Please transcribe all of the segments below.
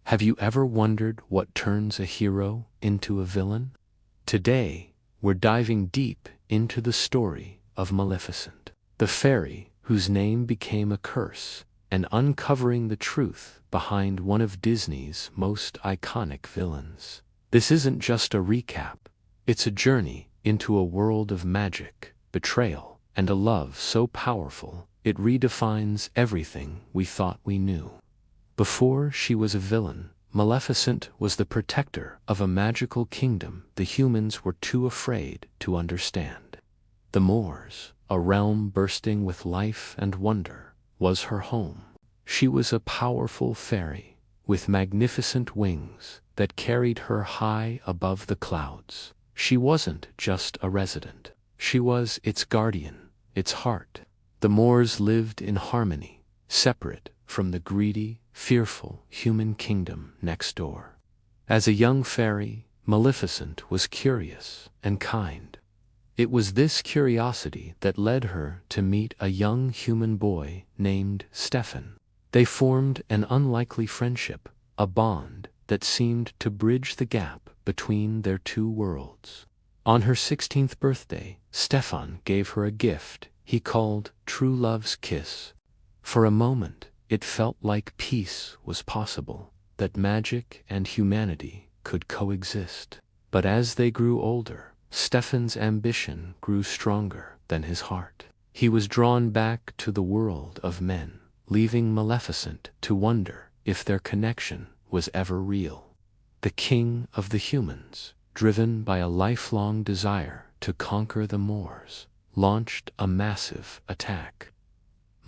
Have you ever wondered what turns a hero into a villain? Today, we're diving deep into the story of Maleficent, the fairy whose name became a curse, and uncovering the truth behind one of Disney's most iconic villains. This isn't just a recap, it's a journey into a world of magic, betrayal, and a love so powerful it redefines everything we thought we knew. Before she was a villain, Maleficent was the protector of a magical kingdom the humans were too afraid to understand. The Moors, a realm bursting with life and wonder, was her home. She was a powerful fairy, with magnificent wings that carried her high above the clouds. She wasn't just a resident. She was its guardian, its heart. The Moors lived in harmony, separate from the greedy, fearful human kingdom next door. As a young fairy, Maleficent was curious and kind. It was this curiosity that led her to meet a young human boy named Stefan. They formed an unlikely friendship, a bond that seemed to bridge the gap between their two worlds. On her 16th birthday, Stefan gave her a gift he called True Love's Kiss. For a moment, it felt like peace was possible, that magic and humanity could coexist. But as they grew older, Stefan's ambition grew stronger than his heart. He was drawn back to the world of men, leaving Maleficent to wonder if their connection was ever real. The king of the humans, driven by a lifelong desire to conquer the Moors, launched a massive attack.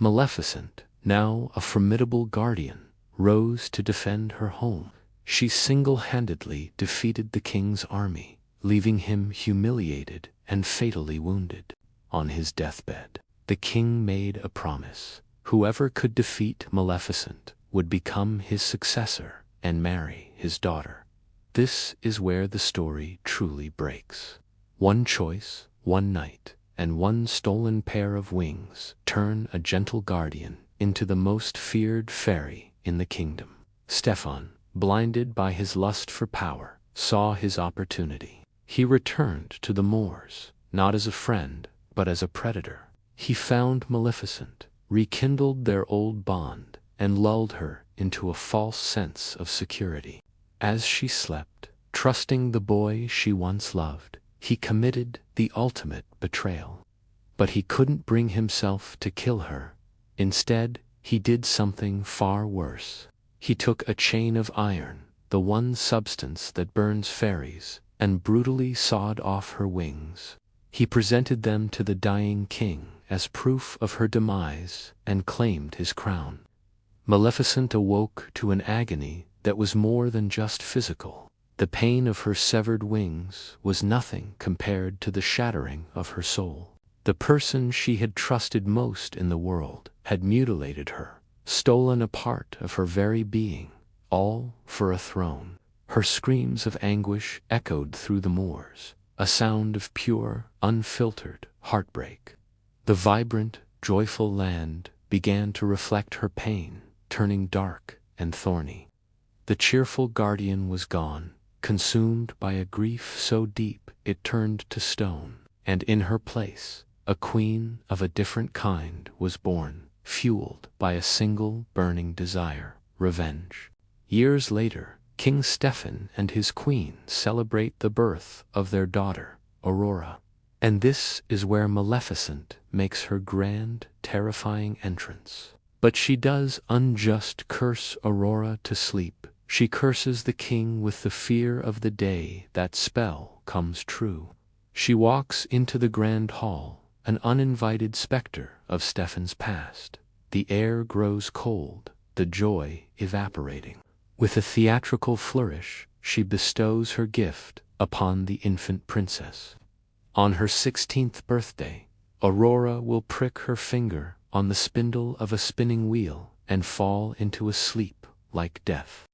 Maleficent, now a formidable guardian, rose to defend her home. She single-handedly defeated the king's army, leaving him humiliated and fatally wounded. On his deathbed, the king made a promise. Whoever could defeat Maleficent would become his successor and marry his daughter. This is where the story truly breaks. One choice, one night, and one stolen pair of wings turn a gentle guardian into the most feared fairy in the kingdom. Stefan, blinded by his lust for power, saw his opportunity. He returned to the Moors, not as a friend, but as a predator. He found Maleficent, rekindled their old bond, and lulled her into a false sense of security. As she slept, trusting the boy she once loved, he committed the ultimate betrayal. But he couldn't bring himself to kill her. Instead, he did something far worse. He took a chain of iron, the one substance that burns fairies, and brutally sawed off her wings. He presented them to the dying king as proof of her demise and claimed his crown. Maleficent awoke to an agony that was more than just physical. The pain of her severed wings was nothing compared to the shattering of her soul. The person she had trusted most in the world had mutilated her, stolen a part of her very being, all for a throne. Her screams of anguish echoed through the moors, a sound of pure, unfiltered heartbreak. The vibrant, joyful land began to reflect her pain, turning dark and thorny. The cheerful guardian was gone, consumed by a grief so deep it turned to stone, and in her place, a queen of a different kind was born, fueled by a single burning desire: revenge. Years later, King Stefan and his queen celebrate the birth of their daughter, Aurora. And this is where Maleficent makes her grand, terrifying entrance. But she does unjust curse Aurora to sleep. She curses the king with the fear of the day that spell comes true. She walks into the grand hall, an uninvited specter of Stefan's past. The air grows cold, the joy evaporating. With a theatrical flourish, she bestows her gift upon the infant princess. On her 16th birthday, Aurora will prick her finger on the spindle of a spinning wheel and fall into a sleep like death.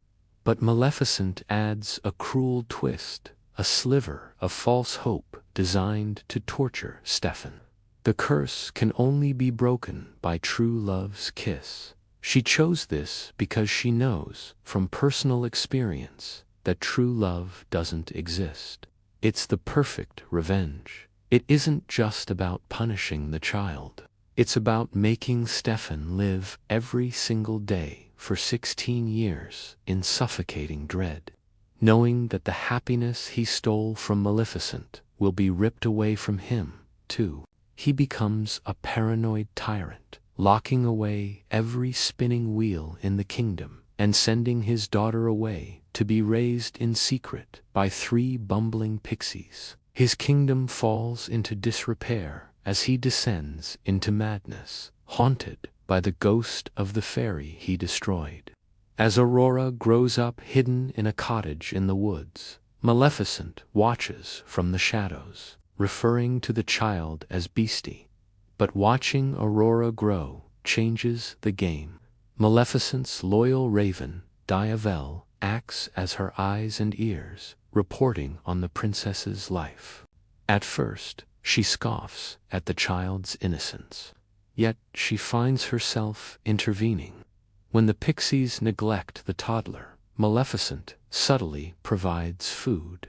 But Maleficent adds a cruel twist, a sliver of false hope designed to torture Stefan. The curse can only be broken by true love's kiss. She chose this because she knows, from personal experience, that true love doesn't exist. It's the perfect revenge. It isn't just about punishing the child. It's about making Stefan live every single day for 16 years in suffocating dread, knowing that the happiness he stole from Maleficent will be ripped away from him, too. He becomes a paranoid tyrant, locking away every spinning wheel in the kingdom and sending his daughter away to be raised in secret by 3 bumbling pixies. His kingdom falls into disrepair as he descends into madness, haunted by the ghost of the fairy he destroyed. As Aurora grows up hidden in a cottage in the woods, Maleficent watches from the shadows, referring to the child as Beastie. But watching Aurora grow changes the game. Maleficent's loyal raven, Diavel, acts as her eyes and ears, reporting on the princess's life. At first, she scoffs at the child's innocence. Yet she finds herself intervening. When the pixies neglect the toddler, Maleficent subtly provides food.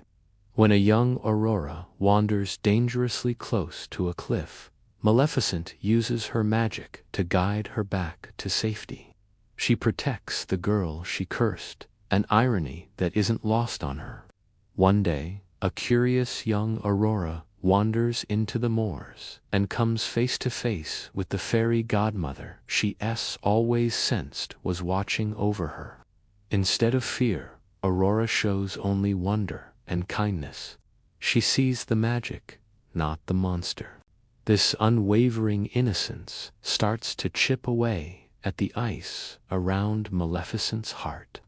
When a young Aurora wanders dangerously close to a cliff, Maleficent uses her magic to guide her back to safety. She protects the girl she cursed, an irony that isn't lost on her. One day, a curious young Aurora wanders into the moors and comes face to face with the fairy godmother she always sensed was watching over her. Instead of fear, Aurora shows only wonder and kindness. She sees the magic, not the monster. This unwavering innocence starts to chip away at the ice around Maleficent's heart.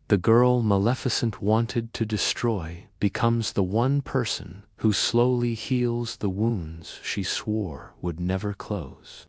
The girl Maleficent wanted to destroy becomes the one person who slowly heals the wounds she swore would never close.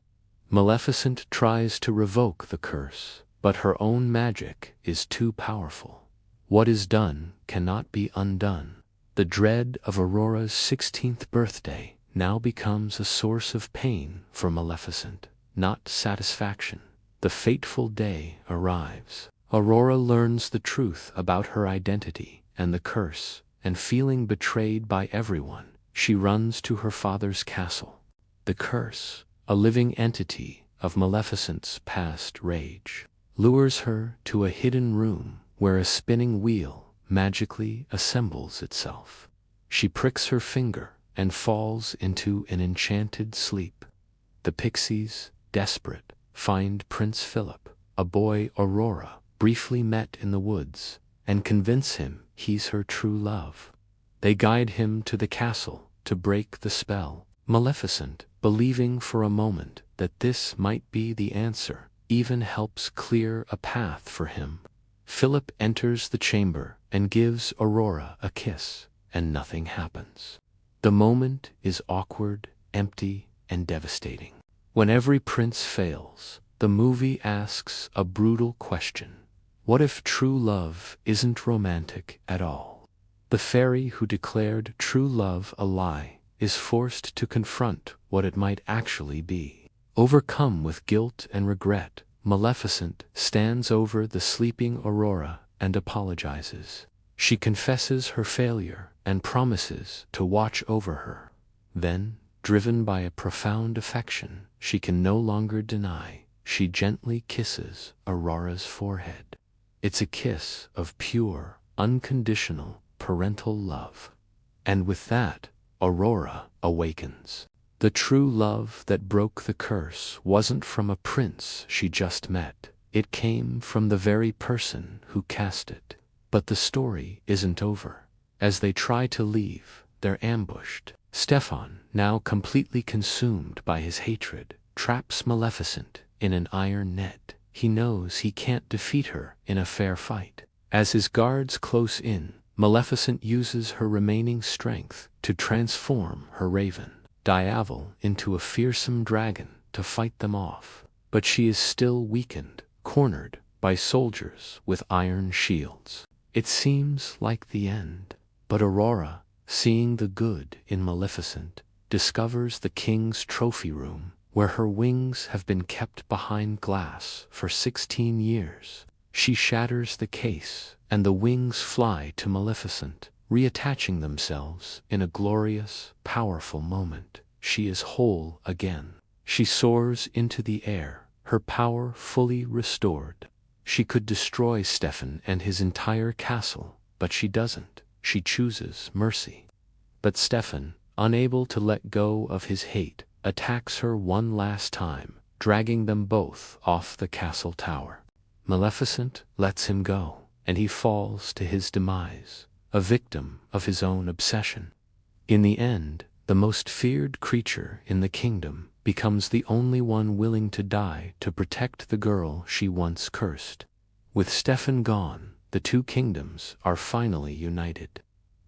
Maleficent tries to revoke the curse, but her own magic is too powerful. What is done cannot be undone. The dread of Aurora's 16th birthday now becomes a source of pain for Maleficent, not satisfaction. The fateful day arrives. Aurora learns the truth about her identity and the curse, and feeling betrayed by everyone, she runs to her father's castle. The curse, a living entity of Maleficent's past rage, lures her to a hidden room where a spinning wheel magically assembles itself. She pricks her finger and falls into an enchanted sleep. The pixies, desperate, find Prince Philip, a boy Aurora briefly met in the woods, and convince him he's her true love. They guide him to the castle to break the spell. Maleficent, believing for a moment that this might be the answer, even helps clear a path for him. Philip enters the chamber and gives Aurora a kiss, and nothing happens. The moment is awkward, empty, and devastating. When every prince fails, the movie asks a brutal question. What if true love isn't romantic at all? The fairy who declared true love a lie is forced to confront what it might actually be. Overcome with guilt and regret, Maleficent stands over the sleeping Aurora and apologizes. She confesses her failure and promises to watch over her. Then, driven by a profound affection she can no longer deny, she gently kisses Aurora's forehead. It's a kiss of pure, unconditional, parental love. And with that, Aurora awakens. The true love that broke the curse wasn't from a prince she just met. It came from the very person who cast it. But the story isn't over. As they try to leave, they're ambushed. Stefan, now completely consumed by his hatred, traps Maleficent in an iron net. He knows he can't defeat her in a fair fight. As his guards close in, Maleficent uses her remaining strength to transform her raven, Diavel, into a fearsome dragon to fight them off. But she is still weakened, cornered by soldiers with iron shields. It seems like the end. But Aurora, seeing the good in Maleficent, discovers the king's trophy room where her wings have been kept behind glass for 16 years. She shatters the case, and the wings fly to Maleficent, reattaching themselves in a glorious, powerful moment. She is whole again. She soars into the air, her power fully restored. She could destroy Stefan and his entire castle, but she doesn't. She chooses mercy. But Stefan, unable to let go of his hate, attacks her one last time, dragging them both off the castle tower. Maleficent lets him go, and he falls to his demise, a victim of his own obsession. In the end, the most feared creature in the kingdom becomes the only one willing to die to protect the girl she once cursed. With Stefan gone, the two kingdoms are finally united.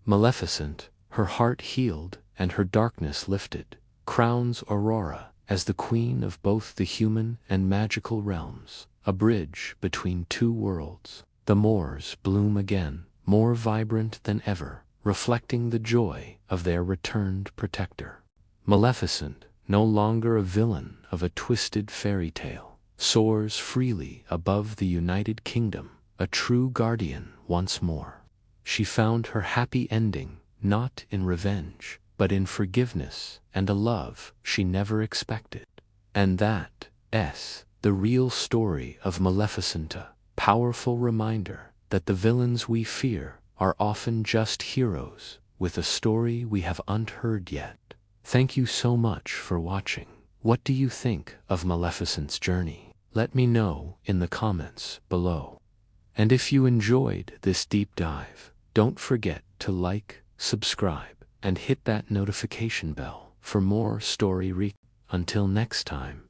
Maleficent, her heart healed and her darkness lifted, crowns Aurora as the queen of both the human and magical realms, a bridge between two worlds. The moors bloom again, more vibrant than ever, reflecting the joy of their returned protector. Maleficent, no longer a villain of a twisted fairy tale, soars freely above the United Kingdom, a true guardian once more. She found her happy ending, not in revenge, but in forgiveness and a love she never expected. And that's the real story of Maleficent, a powerful reminder that the villains we fear are often just heroes with a story we have unheard yet. Thank you so much for watching. What do you think of Maleficent's journey? Let me know in the comments below. And if you enjoyed this deep dive, don't forget to like, subscribe, and hit that notification bell for more story recaps. Until next time.